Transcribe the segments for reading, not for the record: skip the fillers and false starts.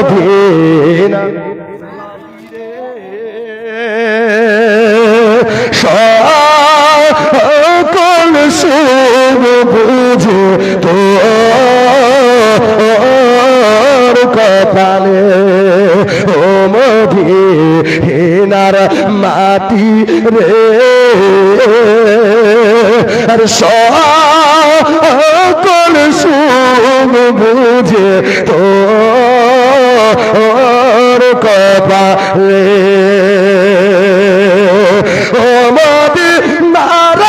Medina সকল সুখ বুঝে তোর কপালে ও মদিনার মাটি রে আর সকল সুখ বুঝে তোর কপালে ও মদিনার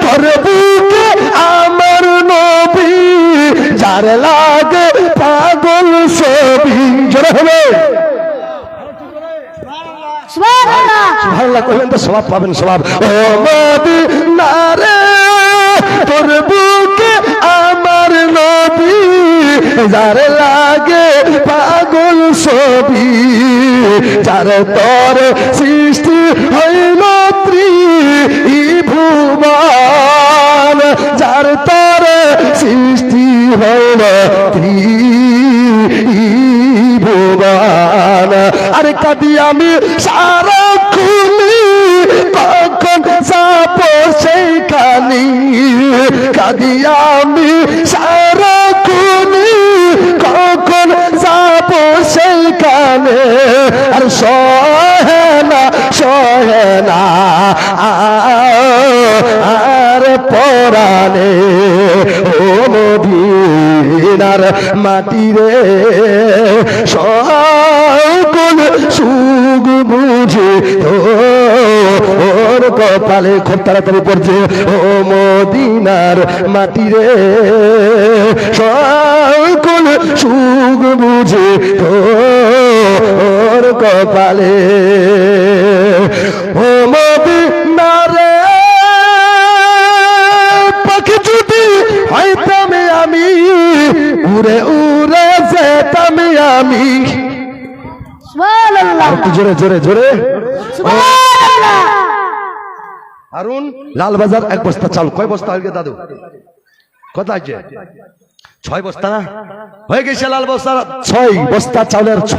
তোর বুকে আমার নবী যার লাগে পাগল ছবি জোরে হবে সুবহানাল্লাহ কইলেন তো সওয়াব পাবেন সওয়াব ও মদিনার তোর বুকে আমার নবী যার লাগে পাগল ছবি যার তোর সৃষ্টি হইল ত্রিভুবন যার তোর সৃষ্টি হইল ত্রিভুবন আরে কাঁদি আমি সারা খুলি কখন যাব সেইখানি কাঁদি আমি সারা খুলি কখন যাব সেইখানে আর সহে না আর পরানে ও মদিনার মাটি রে সকল সুখ বুঝে তোর কপালে খুব তাড়াতাড়ি পড়ছে ও মদিনার মাটি রে সকল সুখ বুঝে তোর কপালে ও মদিনার পাখি যদি হইতাম আমি উড়ে উড়ে যেতাম আমি জোরে জোরে জোরে হারুন লালবাজার এক বস্তা চাল কয় বস্তা হয়ে দাদু কত আছে 6 বস্তা না হয়ে গেছে লাল বস্তা 6 বস্তা চাউলের 6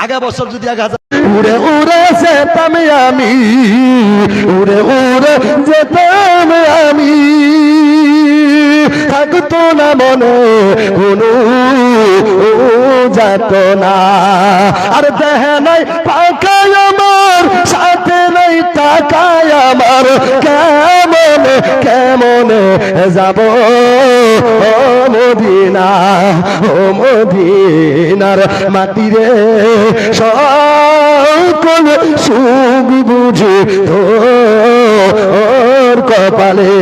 আগে বছর যদি 1000 উড়ে উড়ে যেতাম আমি উড়ে উড়ে যেতাম আমি থাকতো না মনে কোনো যাত না আর দেহ নাই পাকায় আমার সাথে নাই টাকায় আমার কেমনে কেমনে যাব ও মদিনা ও মদিনার মাটি রে সকল সুখ বুঝে তোর কপালে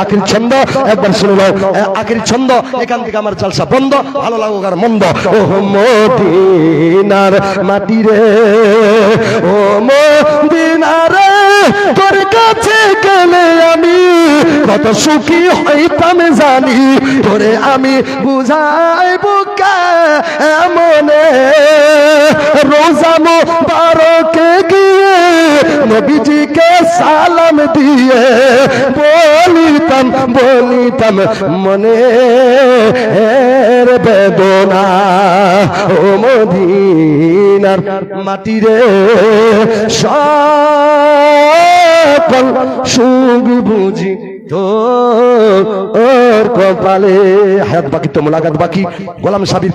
আখির ছন্দ একবার শুনে নাও আখির ছন্দ এখান থেকে আমার জলসা বন্ধ ভালো লাগুক আর মন্দ ও মদিনার মাটি রে ও মদিনার তোর কাছে গেলে আমি কত সুখী হইতাম জানি তোরে আমি বুঝাইব কেমনে রোজা মুবারকে গিয়ে নবীজিকে সালাম দিয়ে বলিতাম মনে বেদনা ও মদিনার মাটি রে সকল সুখ বুঝি তোর কপালে হায়াত বাকি তো মোলাকাত বাকি গোলাম সাবির